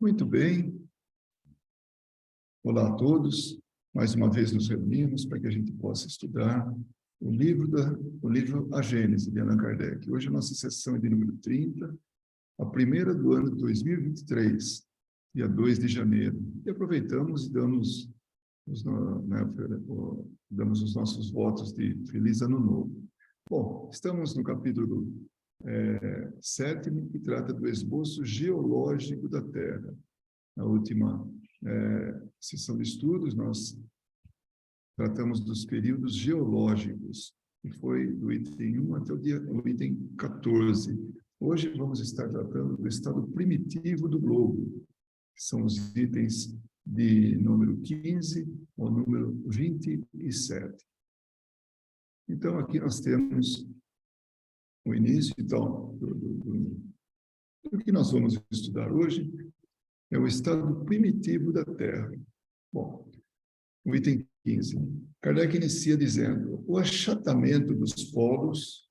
Muito bem. Olá a todos. Mais uma vez nos reunimos para que a gente possa estudar o livro A Gênese, de Allan Kardec. Hoje a nossa sessão é de número 30, a primeira do ano de 2023, dia 2 de janeiro. E aproveitamos e damos os nossos votos de Feliz Ano Novo. Bom, estamos no capítulo 7º, que trata do esboço geológico da Terra. Na última sessão de estudos, nós tratamos dos períodos geológicos, que foi do item 1 até o item 14. Hoje vamos estar tratando do estado primitivo do globo, que são os itens de número 15 ao número 27. Então, aqui nós temos o início, então, do que nós vamos estudar hoje, é o estado primitivo da Terra. Bom, o item 15. Kardec inicia dizendo: o achatamento dos polos,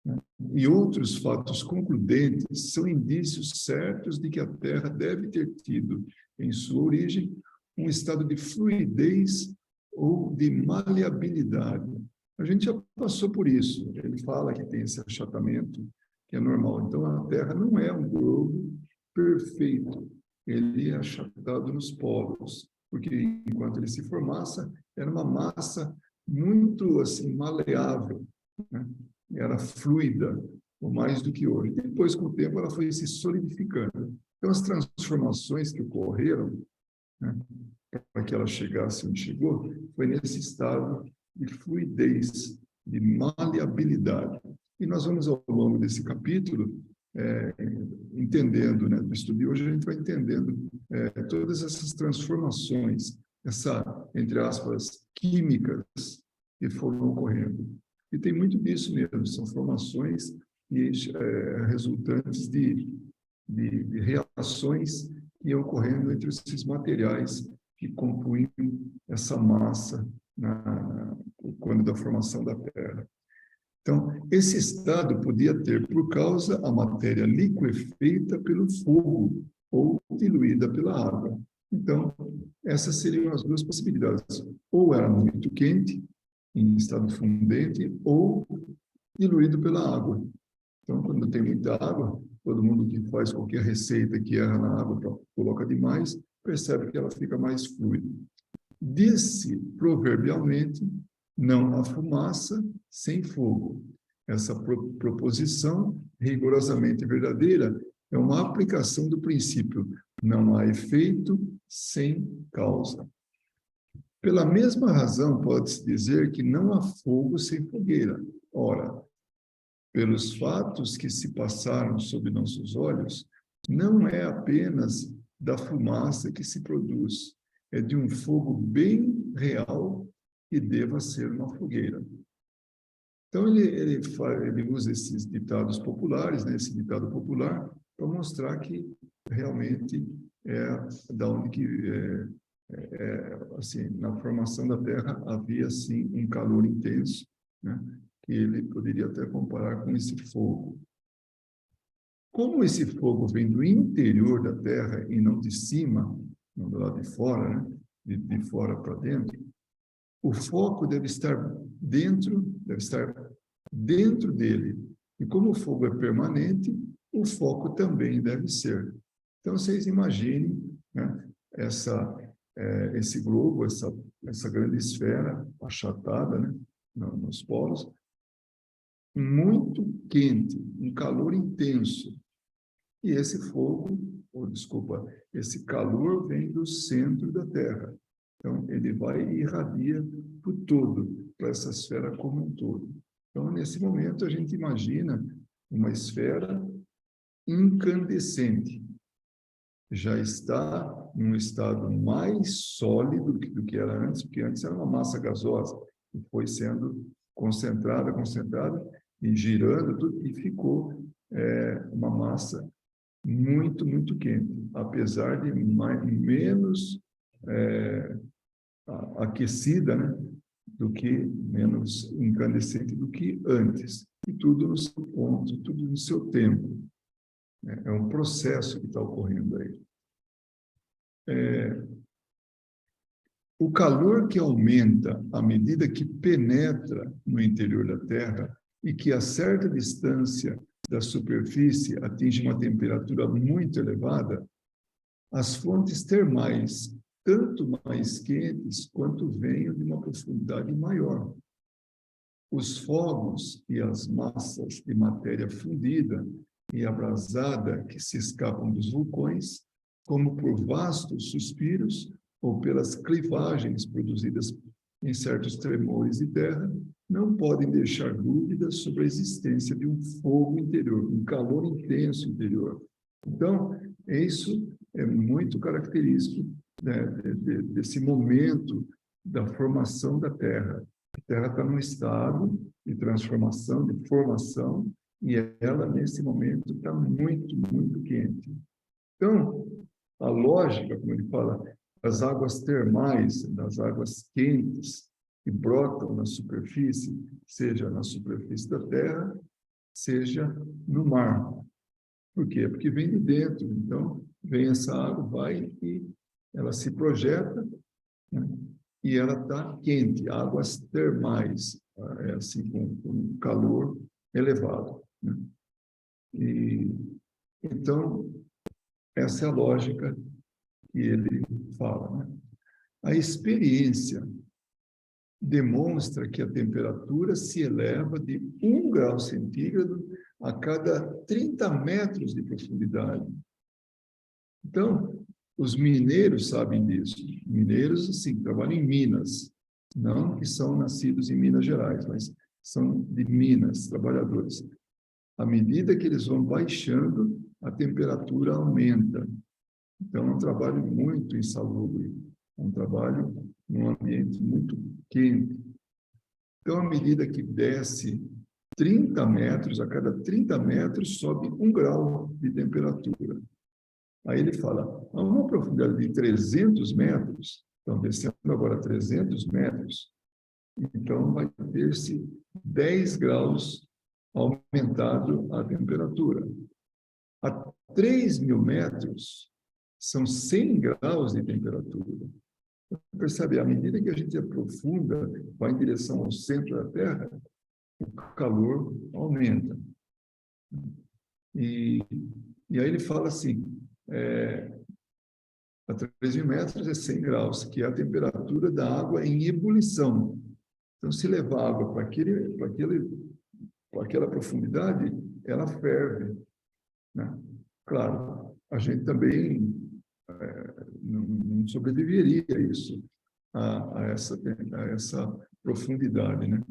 né, e outros fatos concludentes são indícios certos de que a Terra deve ter tido, em sua origem, um estado de fluidez ou de maleabilidade. A gente já passou por isso. Ele fala que tem esse achatamento, que é normal. Então, a Terra não é um globo perfeito. Ele é achatado nos polos, porque enquanto ele se formasse, era uma massa muito assim maleável, né? Era fluida, ou mais do que hoje. Depois, com o tempo, ela foi se solidificando. Então, as transformações que ocorreram, né, para que ela chegasse onde chegou, foi nesse estado de fluidez, de maleabilidade. E nós vamos, ao longo desse capítulo, entendendo, né, do estudo de hoje, a gente vai entendendo todas essas transformações, entre aspas, químicas que foram ocorrendo. E tem muito disso mesmo, são formações resultantes de reações que iam ocorrendo entre esses materiais que compunham essa massa quando da formação da Terra. Então, esse estado podia ter por causa a matéria liquefeita pelo fogo ou diluída pela água. Então, essas seriam as duas possibilidades. Ou era muito quente, em estado fundente, ou diluído pela água. Então, quando tem muita água, todo mundo que faz qualquer receita que erra na água, coloca demais, percebe que ela fica mais fluida. Disse proverbialmente: não há fumaça sem fogo. Essa proposição, rigorosamente verdadeira, é uma aplicação do princípio: não há efeito sem causa. Pela mesma razão, pode-se dizer que não há fogo sem fogueira. Ora, pelos fatos que se passaram sob nossos olhos, não é apenas da fumaça que se produz, é de um fogo bem real que deva ser uma fogueira. Então, ele usa esses ditados populares, né, esse ditado popular, para mostrar que realmente da onde que assim, na formação da Terra havia assim um calor intenso, né, que ele poderia até comparar com esse fogo. Como esse fogo vem do interior da Terra e não de cima, não do lado de fora, né, de fora para dentro, o foco deve estar dentro dele. E como o fogo é permanente, o foco também deve ser. Então, vocês imaginem, né, esse globo, essa grande esfera achatada, né, nos polos, muito quente, um calor intenso. E esse esse calor vem do centro da Terra. Então, ele vai e irradia por todo, para essa esfera como um todo. Então, nesse momento, a gente imagina uma esfera incandescente. Já está num estado mais sólido do que era antes, porque antes era uma massa gasosa, que foi sendo concentrada, e girando, tudo, e ficou uma massa muito, muito quente, apesar de menos aquecida, né, menos incandescente do que antes. E tudo no seu ponto, tudo no seu tempo. É um processo que está ocorrendo aí. o calor que aumenta à medida que penetra no interior da Terra e que a certa distância da superfície atinge uma temperatura muito elevada, as fontes termais, tanto mais quentes quanto venham de uma profundidade maior. Os fogos e as massas de matéria fundida e abrasada que se escapam dos vulcões, como por vastos suspiros ou pelas clivagens produzidas em certos tremores de terra, não podem deixar dúvidas sobre a existência de um fogo interior, um calor intenso interior. Então, isso é muito característico, né, desse momento da formação da Terra. A Terra está num estado de transformação, de formação, e ela, nesse momento, está muito, muito quente. Então, a lógica, como ele fala, das águas termais, das águas quentes que brotam na superfície, seja na superfície da Terra, seja no mar. Por quê? Porque vem de dentro. Então, vem essa água, vai e ela se projeta, né? E ela está quente, águas termais, assim, com calor elevado, né? E, então, essa é a lógica que ele fala, né? A experiência demonstra que a temperatura se eleva de 1 grau centígrado a cada 30 metros de profundidade. Então, os mineiros sabem disso. Mineiros, assim, trabalham em Minas, não que são nascidos em Minas Gerais, mas são de Minas, trabalhadores. À medida que eles vão baixando, a temperatura aumenta. Então, é um trabalho muito insalubre, é um trabalho num ambiente muito quente. Então, à medida que desce 30 metros, a cada 30 metros sobe 1 grau de temperatura. Aí ele fala, a uma profundidade de 300 metros, então descendo agora 300 metros, então vai ter-se 10 graus aumentado a temperatura. A 3.000 metros, são 100 graus de temperatura. Percebe? À medida que a gente aprofunda, vai em direção ao centro da Terra, o calor aumenta. E aí ele fala assim, a 3.000 metros é 100 graus, que é a temperatura da água em ebulição. Então, se levar água para aquela profundidade, ela ferve, né? Claro, a gente também não sobreviveria a essa profundidade, né?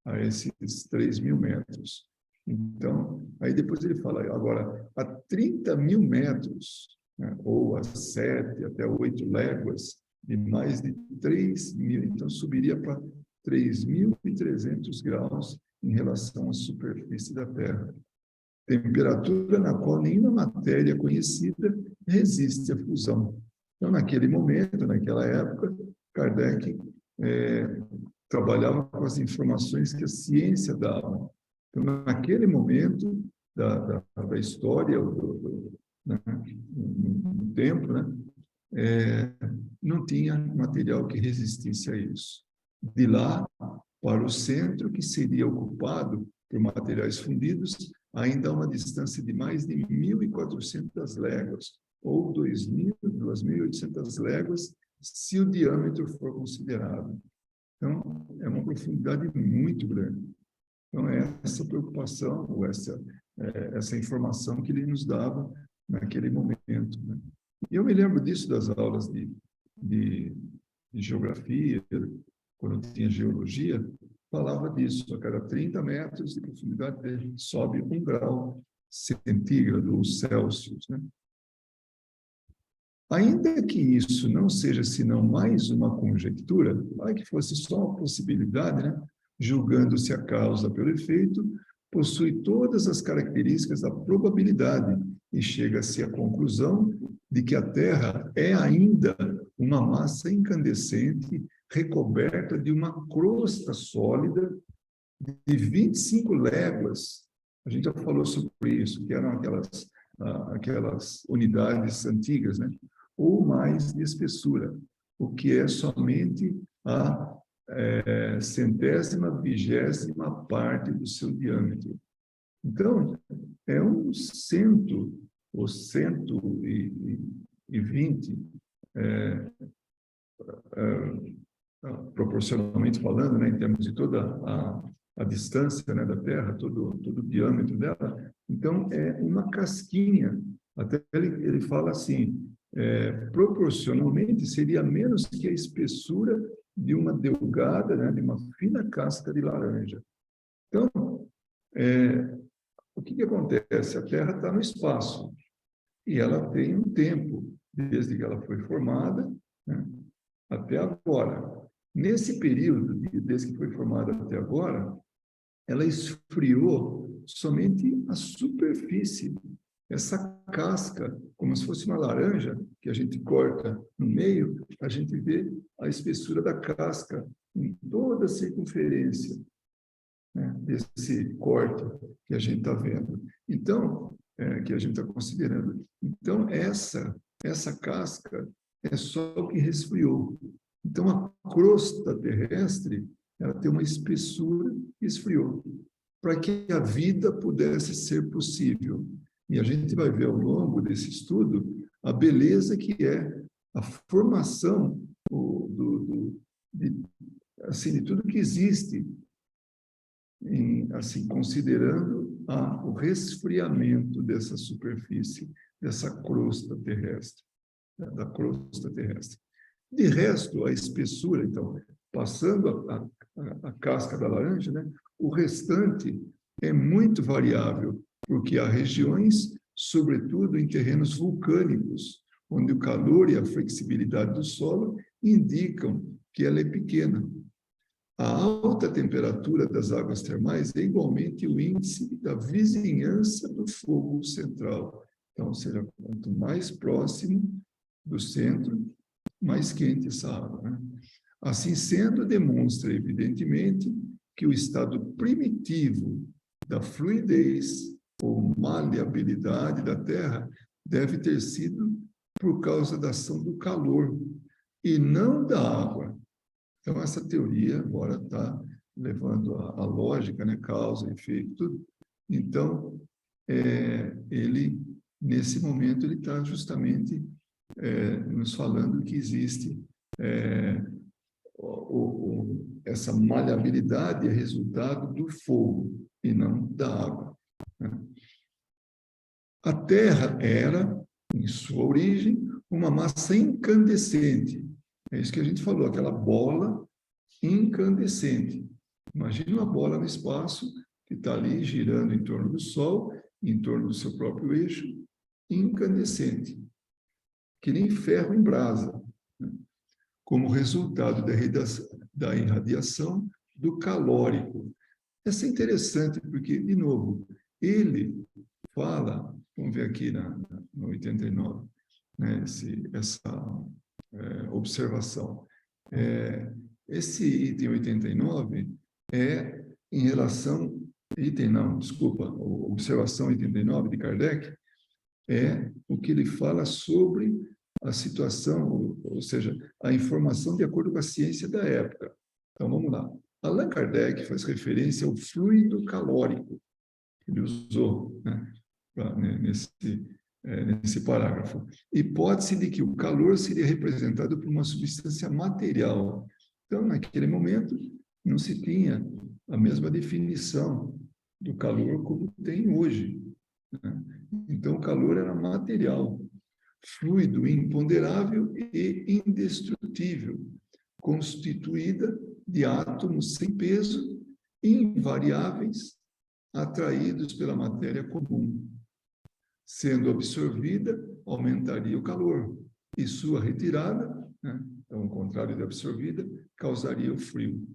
A esses 3.000 metros. Então, aí depois ele fala, agora, a 30.000 metros, né, ou a 7 até 8 léguas, de mais de 3.000, então subiria para 3.300 graus em relação à superfície da Terra. Temperatura na qual nenhuma matéria conhecida resiste à fusão. Então, naquele momento, naquela época, Kardec trabalhava com as informações que a ciência dava. Então, naquele momento da história, no tempo, né, não tinha material que resistisse a isso. De lá para o centro, que seria ocupado por materiais fundidos, ainda há uma distância de mais de 1.400 léguas, ou 2.800 léguas, se o diâmetro for considerado. Então, é uma profundidade muito grande. Então, é essa preocupação, ou essa informação que ele nos dava naquele momento, né? E eu me lembro disso das aulas de geografia, quando tinha geologia, falava disso, a cada 30 metros de profundidade sobe 1 grau centígrado ou Celsius, né? Ainda que isso não seja senão mais uma conjectura, que fosse só uma possibilidade, né? Julgando-se a causa pelo efeito, possui todas as características da probabilidade e chega-se à conclusão de que a Terra é ainda uma massa incandescente recoberta de uma crosta sólida de 25 léguas. A gente já falou sobre isso, que eram aquelas unidades antigas, né? ou mais de espessura, o que é somente a centésima vigésima parte do seu diâmetro. Então, é um 120, proporcionalmente falando, né, em termos de toda a distância, né, da Terra, todo o diâmetro dela. Então, é uma casquinha. Até ele fala assim, proporcionalmente seria menos que a espessura de uma delgada, né, de uma fina casca de laranja. Então, o que acontece? A Terra está no espaço e ela tem um tempo, desde que ela foi formada, né, até agora. Nesse período, desde que foi formada até agora, ela esfriou somente a superfície. Essa casca, como se fosse uma laranja, que a gente corta no meio, a gente vê a espessura da casca em toda a circunferência, né, desse corte que a gente está vendo. Então, que a gente está considerando. Então, essa casca é só o que resfriou. Então, a crosta terrestre, ela tem uma espessura que esfriou, para que a vida pudesse ser possível. E a gente vai ver ao longo desse estudo a beleza que é a formação de tudo que existe, assim, considerando o resfriamento dessa superfície, dessa crosta terrestre, né, da crosta terrestre. De resto, a espessura, então, passando a casca da laranja, né, o restante é muito variável, porque há regiões, sobretudo em terrenos vulcânicos, onde o calor e a flexibilidade do solo indicam que ela é pequena. A alta temperatura das águas termais é igualmente o índice da vizinhança do fogo central. Então, ou seja, quanto mais próximo do centro, mais quente essa água, né? Assim sendo, demonstra evidentemente que o estado primitivo da fluidez ou maleabilidade da Terra deve ter sido por causa da ação do calor e não da água. Então, essa teoria agora está levando a lógica, né, causa, efeito, tudo. Então, ele, nesse momento, ele está justamente nos falando que existe essa maleabilidade é resultado do fogo e não da água, né? A Terra era, em sua origem, uma massa incandescente. É isso que a gente falou, aquela bola incandescente. Imagina uma bola no espaço que está ali girando em torno do Sol, em torno do seu próprio eixo, incandescente, que nem ferro em brasa, né? Como resultado da irradiação do calórico. Isso é interessante, porque, de novo, ele fala, vamos ver aqui no 89, né, essa observação. Esse item 89 é em relação... Item não, desculpa, observação 89 de Kardec é o que ele fala sobre a situação, ou seja, a informação de acordo com a ciência da época. Então, vamos lá. Allan Kardec faz referência ao fluido calórico, que ele usou, né, nesse parágrafo. Hipótese de que o calor seria representado por uma substância material. Então, naquele momento, não se tinha a mesma definição do calor como tem hoje, né? Então, o calor era material, fluido, imponderável e indestrutível, constituída de átomos sem peso, invariáveis, atraídos pela matéria comum. Sendo absorvida, aumentaria o calor, e sua retirada, né, então, ao contrário de absorvida, causaria o frio.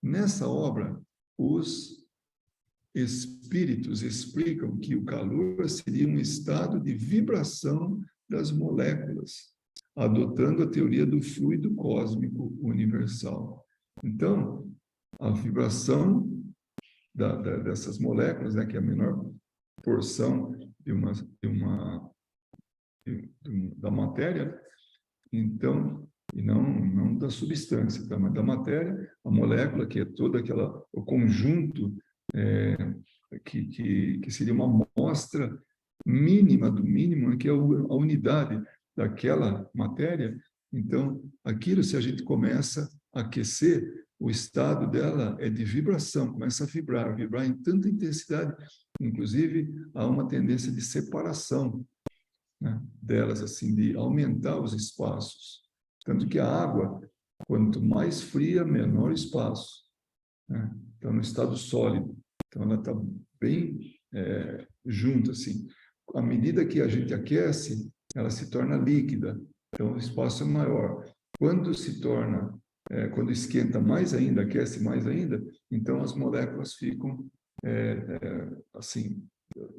Nessa obra, os espíritos explicam que o calor seria um estado de vibração das moléculas, adotando a teoria do fluido cósmico universal. Então, a vibração dessas moléculas, né, que é a menor porção de uma da matéria, então, e não da substância, tá? Mas da matéria, a molécula, que é toda o conjunto que seria uma amostra mínima do mínimo, né, que é a unidade daquela matéria. Então, aquilo, se a gente começa a aquecer, o estado dela é de vibração, começa a vibrar em tanta intensidade, inclusive há uma tendência de separação, né, delas, assim, de aumentar os espaços. Tanto que a água, quanto mais fria, menor o espaço, né? Então, no estado sólido. Então, ela está bem junto, assim. À medida que a gente aquece, ela se torna líquida. Então, o espaço é maior. Quando esquenta mais ainda, aquece mais ainda, então as moléculas ficam, assim,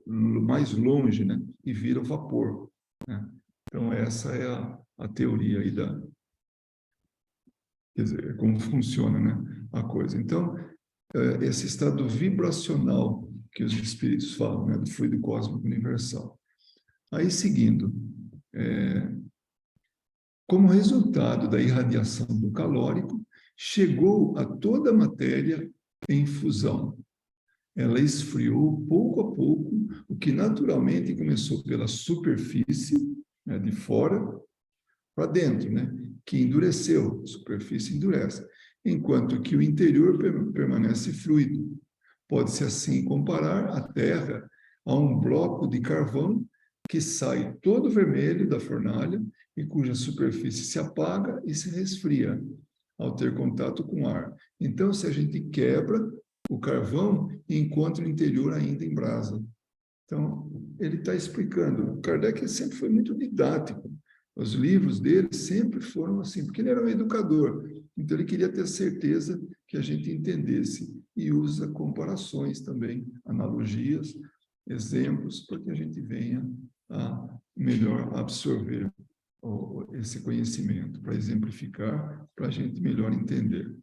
mais longe, né? E viram vapor, né? Então, essa é a teoria aí quer dizer, como funciona, né, a coisa. Então, esse estado vibracional que os espíritos falam, né, do fluido cósmico universal. Aí, seguindo, como resultado da irradiação do calórico, chegou a toda a matéria em fusão. Ela esfriou pouco a pouco, o que naturalmente começou pela superfície, né, de fora para dentro, né, que endureceu, a superfície endurece, enquanto que o interior permanece fluido. Pode-se assim comparar a Terra a um bloco de carvão que sai todo vermelho da fornalha e cuja superfície se apaga e se resfria ao ter contato com o ar. Então, se a gente quebra o carvão e encontra o interior ainda em brasa. Então, ele está explicando. O Kardec sempre foi muito didático. Os livros dele sempre foram assim, porque ele era um educador. Então, ele queria ter certeza que a gente entendesse. E usa comparações também, analogias, exemplos, para que a gente venha a melhor absorver esse conhecimento, para exemplificar, para a gente melhor entender.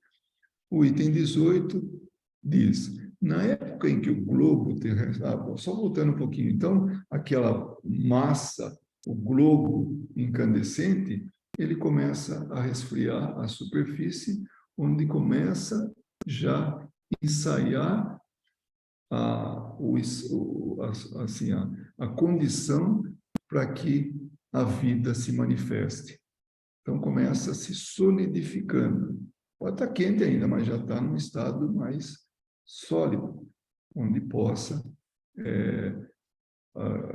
O item 18 diz: na época em que o globo terrestre... só voltando um pouquinho, então, aquela massa, o globo incandescente, ele começa a resfriar a superfície, onde começa já a ensaiar a condição para que a vida se manifeste. Então, começa se solidificando. Pode estar quente ainda, mas já está num estado mais sólido, onde possa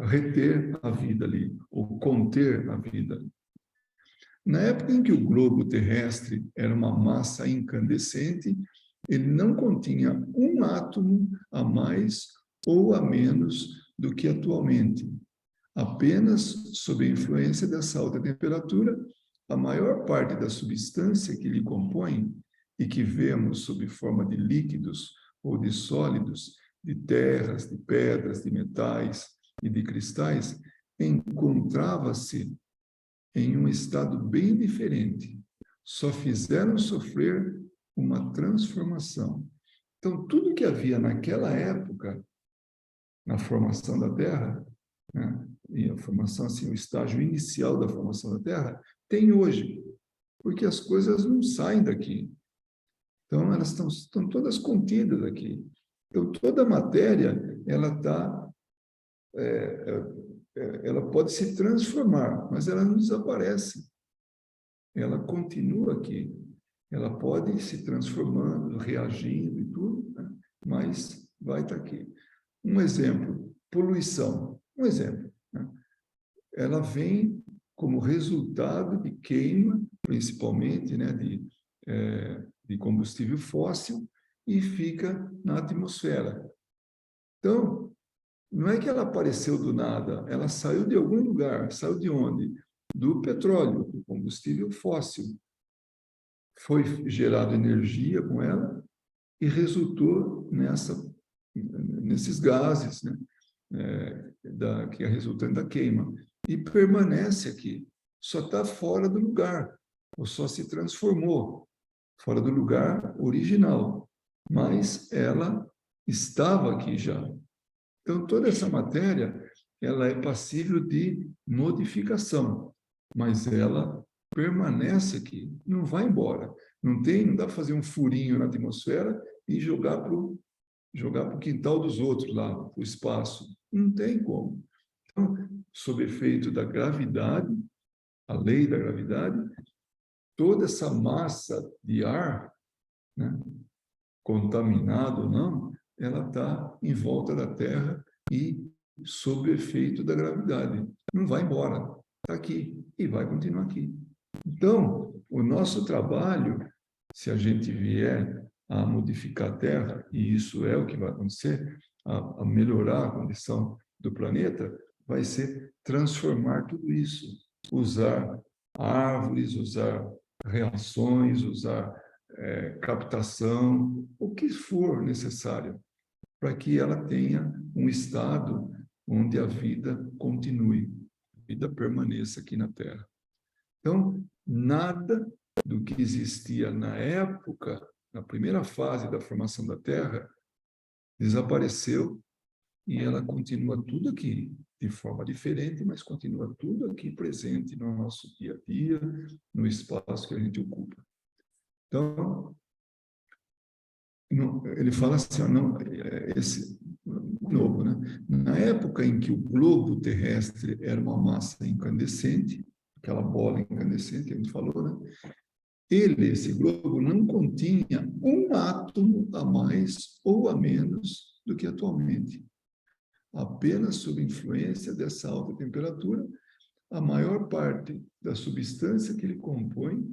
reter a vida ali, ou conter a vida. Na época em que o globo terrestre era uma massa incandescente, ele não continha um átomo a mais ou a menos do que atualmente. Apenas sob a influência dessa alta temperatura, a maior parte da substância que lhe compõe e que vemos sob forma de líquidos ou de sólidos, de terras, de pedras, de metais e de cristais, encontrava-se em um estado bem diferente. Só fizeram sofrer uma transformação. Então, tudo que havia naquela época, na formação da Terra, né, e a formação, assim, o estágio inicial da formação da Terra, tem hoje, porque as coisas não saem daqui. Então, elas estão todas contidas aqui. Então, toda a matéria, ela pode se transformar, mas ela não desaparece. Ela continua aqui. Ela pode ir se transformando, reagindo e tudo, né? Mas vai estar aqui. Um exemplo, poluição. Um exemplo, né? Ela vem como resultado de queima, principalmente, né, de combustível fóssil, e fica na atmosfera. Então, não é que ela apareceu do nada, ela saiu de algum lugar. Saiu de onde? Do petróleo, do combustível fóssil. Foi gerada energia com ela e resultou nesses gases, né, que é resultante da queima. E permanece aqui. Só está fora do lugar, ou só se transformou fora do lugar original. Mas ela estava aqui já. Então, toda essa matéria, ela é passível de modificação, mas ela permanece aqui, não vai embora. Não dá para fazer um furinho na atmosfera e jogar para o quintal dos outros lá, para o espaço. Não tem como. Então, sob efeito da gravidade, a lei da gravidade, toda essa massa de ar, né, contaminado ou não, ela está em volta da Terra e sob o efeito da gravidade. Não vai embora, está aqui e vai continuar aqui. Então, o nosso trabalho, se a gente vier a modificar a Terra, e isso é o que vai acontecer, a melhorar a condição do planeta, vai ser transformar tudo isso, usar árvores, usar reações, usar captação, o que for necessário, para que ela tenha um estado onde a vida continue, a vida permaneça aqui na Terra. Então, nada do que existia na época, na primeira fase da formação da Terra, desapareceu e ela continua tudo aqui, de forma diferente, mas continua tudo aqui presente no nosso dia a dia, no espaço que a gente ocupa. Então, ele fala assim, esse novo, né? Na época em que o globo terrestre era uma massa incandescente, aquela bola incandescente que a gente falou, né? Esse globo, não continha um átomo a mais ou a menos do que atualmente. Apenas sob influência dessa alta temperatura, a maior parte da substância que ele compõe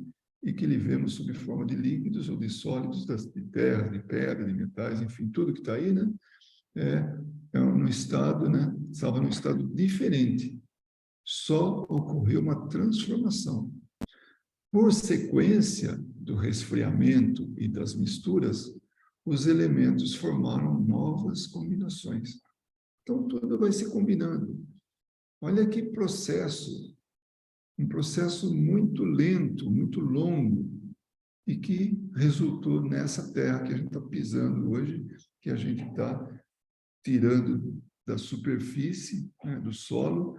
e que ele vemos sob forma de líquidos ou de sólidos, de terra, de pedra, de metais, enfim, tudo que está aí, né? No estado, né? Estava num estado diferente. Só ocorreu uma transformação. Por sequência do resfriamento e das misturas, os elementos formaram novas combinações. Então, tudo vai se combinando. Olha que processo, um processo muito lento, muito longo, e que resultou nessa terra que a gente está pisando hoje, que a gente está tirando da superfície, né, do solo,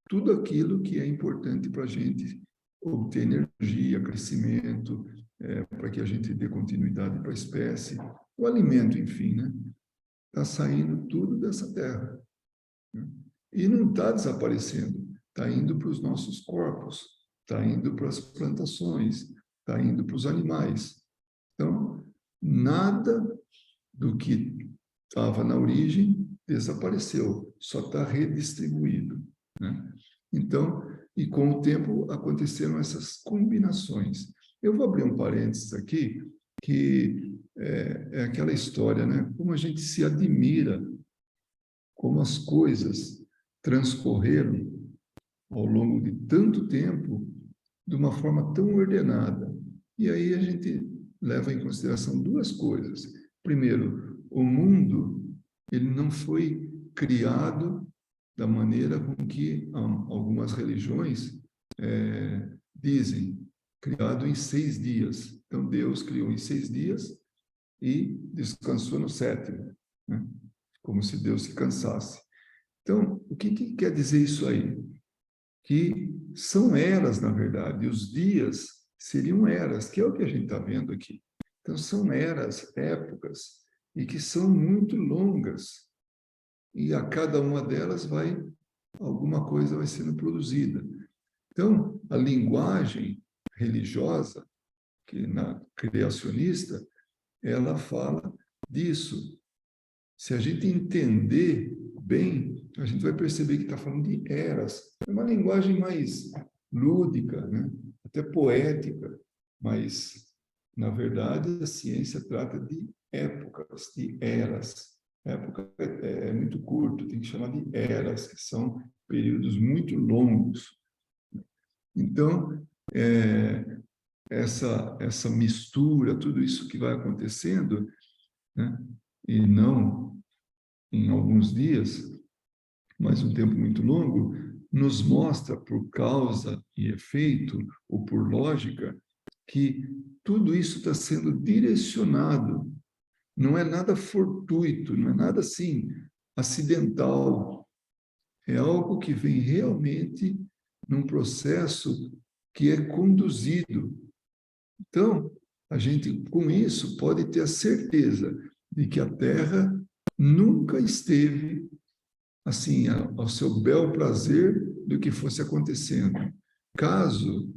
tudo aquilo que é importante para a gente obter energia, crescimento, para que a gente dê continuidade para a espécie, o alimento, enfim, né? Está saindo tudo dessa terra. Né? E não está desaparecendo, está indo para os nossos corpos, está indo para as plantações, está indo para os animais. Então, nada do que estava na origem desapareceu, só está redistribuído, né? Então, e com o tempo aconteceram essas combinações. Eu vou abrir um parênteses aqui, que é aquela história, né? Como a gente se admira, como as coisas transcorreram ao longo de tanto tempo de uma forma tão ordenada. E aí a gente leva em consideração duas coisas. Primeiro, o mundo ele não foi criado da maneira com que algumas religiões dizem, criado em 6 dias. Então, Deus criou em 6 dias e descansou no 7º, né? Como se Deus se cansasse. Então, o que quer dizer isso aí? Que são eras, na verdade, e os dias seriam eras, que é o que a gente está vendo aqui. Então, são eras, épocas, e que são muito longas. E a cada uma delas alguma coisa vai sendo produzida. Então, a linguagem religiosa, que na criacionista, ela fala disso. Se a gente entender bem, a gente vai perceber que está falando de eras. É uma linguagem mais lúdica, né? Até poética, mas, na verdade, a ciência trata de épocas, de eras. Época é muito curto, tem que chamar de eras, que são períodos muito longos. Então, essa mistura, tudo isso que vai acontecendo, né? E não em alguns dias, mas um tempo muito longo, nos mostra, por causa e efeito, ou por lógica, que tudo isso está sendo direcionado. Não é nada fortuito, não é nada assim, acidental. É algo que vem realmente num processo que é conduzido. Então, a gente, com isso, pode ter a certeza de que a Terra nunca esteve assim, ao seu bel prazer do que fosse acontecendo. Caso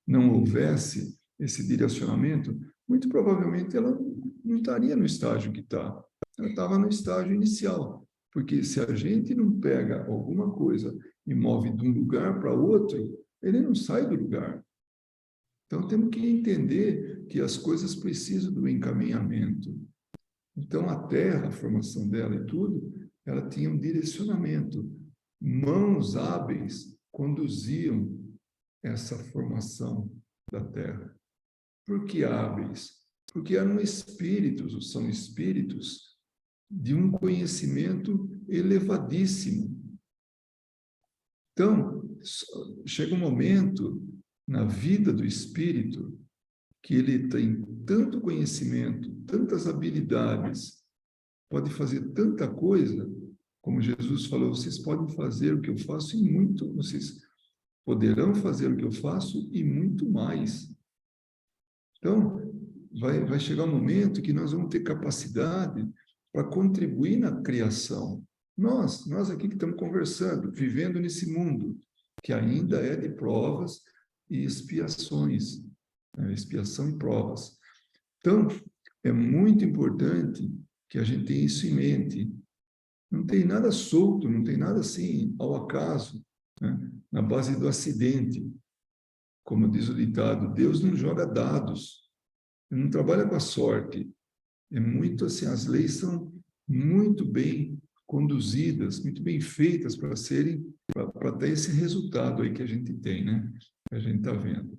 não houvesse esse direcionamento, muito provavelmente ela não estaria no estágio que está. Ela estava no estágio inicial. Porque se a gente não pega alguma coisa e move de um lugar para outro, ele não sai do lugar. Então, temos que entender que as coisas precisam do encaminhamento. Então, a Terra, a formação dela e tudo, ela tinha um direcionamento. Mãos hábeis conduziam essa formação da Terra. Por que hábeis? Porque eram espíritos, ou são espíritos, de um conhecimento elevadíssimo. Então, chega um momento na vida do espírito que ele tem tanto conhecimento, tantas habilidades, pode fazer tanta coisa, como Jesus falou, vocês podem fazer o que eu faço e muito, vocês poderão fazer o que eu faço e muito mais. Então, vai chegar um momento que nós vamos ter capacidade para contribuir na criação. Nós aqui que estamos conversando, vivendo nesse mundo, que ainda é de provas e expiações, né? Expiação e provas. Então, é muito importante que a gente tenha isso em mente. Não tem nada solto, não tem nada assim, ao acaso, né? Na base do acidente. Como diz o ditado, Deus não joga dados, ele não trabalha com a sorte. É muito assim, as leis são muito bem conduzidas, muito bem feitas para ter esse resultado aí que a gente tem, né? Que a gente está vendo.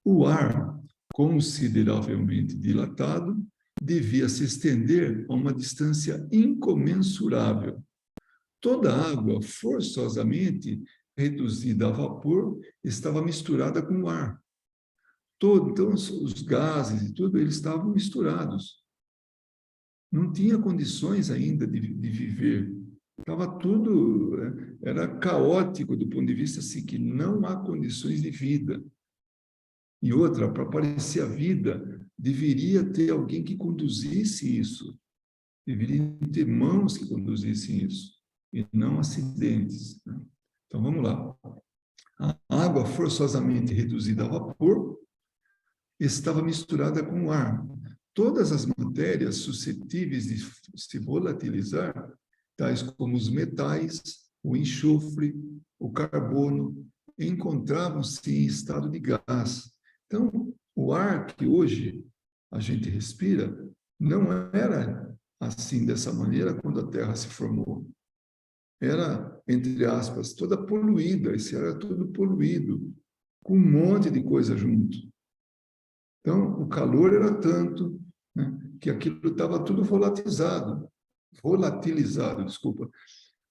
O ar, consideravelmente dilatado, devia se estender a uma distância incomensurável. Toda a água, forçosamente reduzida a vapor, estava misturada com o ar. Então, os gases e tudo, eles estavam misturados. Não tinha condições ainda de viver. Estava tudo, era caótico do ponto de vista assim, que não há condições de vida. E outra, para aparecer a vida, deveria ter alguém que conduzisse isso. Deveria ter mãos que conduzissem isso, e não acidentes. Né? Então, vamos lá. A água forçosamente reduzida a vapor estava misturada com o ar. Todas as matérias suscetíveis de se volatilizar, tais como os metais, o enxofre, o carbono, encontravam-se em estado de gás. Então, o ar que hoje a gente respira não era assim, dessa maneira, quando a Terra se formou. Era, entre aspas, toda poluída, esse ar era todo poluído, com um monte de coisa junto. Então, o calor era tanto, né, que aquilo estava tudo volatilizado, desculpa.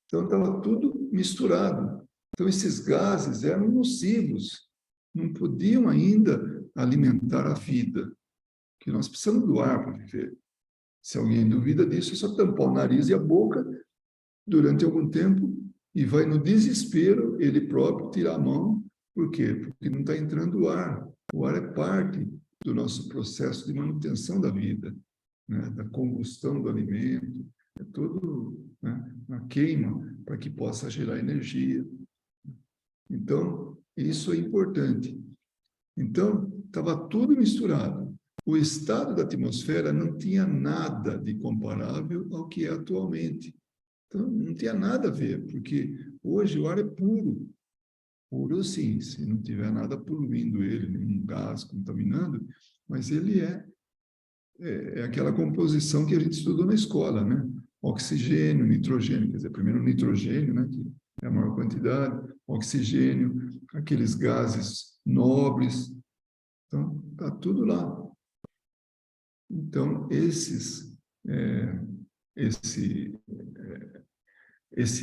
Então, estava tudo misturado. Então, esses gases eram nocivos, não podiam ainda alimentar a vida, que nós precisamos do ar para viver. Se alguém duvida disso, é só tampar o nariz e a boca durante algum tempo e vai no desespero, ele próprio tirar a mão. Por quê? Porque não está entrando o ar. O ar é parte do nosso processo de manutenção da vida, né? Da combustão do alimento, é tudo, né, uma queima para que possa gerar energia. Então, isso é importante. Então, estava tudo misturado. O estado da atmosfera não tinha nada de comparável ao que é atualmente. Então, não tinha nada a ver, porque hoje o ar é puro. Puro, sim, se não tiver nada poluindo ele, nenhum gás contaminando, mas ele é aquela composição que a gente estudou na escola, né? Oxigênio, nitrogênio, quer dizer, primeiro o nitrogênio, né, que é a maior quantidade, oxigênio, aqueles gases nobres. Então, está tudo lá. Então, esse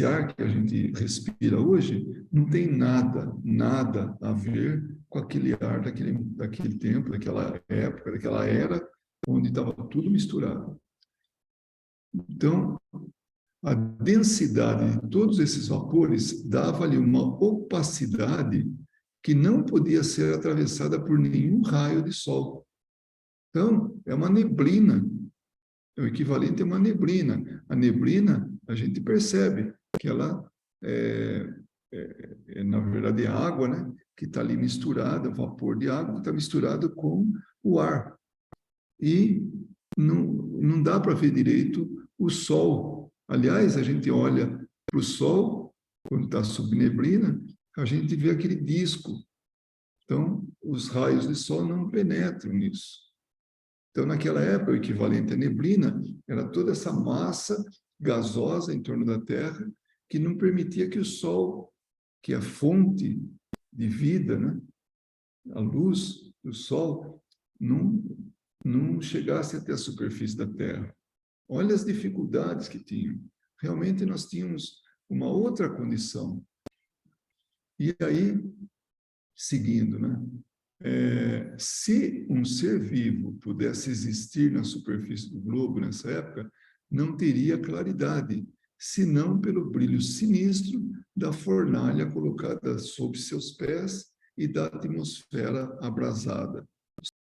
ar que a gente respira hoje não tem nada a ver com aquele ar daquele tempo, daquela época, daquela era, onde estava tudo misturado. Então, a densidade de todos esses vapores dava-lhe uma opacidade que não podia ser atravessada por nenhum raio de sol. Então, é uma neblina. O equivalente a uma neblina. A neblina, a gente percebe que ela na verdade, é água, né? Que está ali misturada, o vapor de água que está misturado com o ar. E não dá para ver direito o sol. Aliás, a gente olha para o sol, quando está sob neblina, a gente vê aquele disco. Então, os raios de sol não penetram nisso. Então, naquela época, o equivalente à neblina era toda essa massa gasosa em torno da Terra que não permitia que o sol, que é a fonte de vida, né? A luz do sol, não chegasse até a superfície da Terra. Olha as dificuldades que tinham. Realmente nós tínhamos uma outra condição. E aí, seguindo, né? Se um ser vivo pudesse existir na superfície do globo nessa época, não teria claridade, senão pelo brilho sinistro da fornalha colocada sob seus pés e da atmosfera abrasada.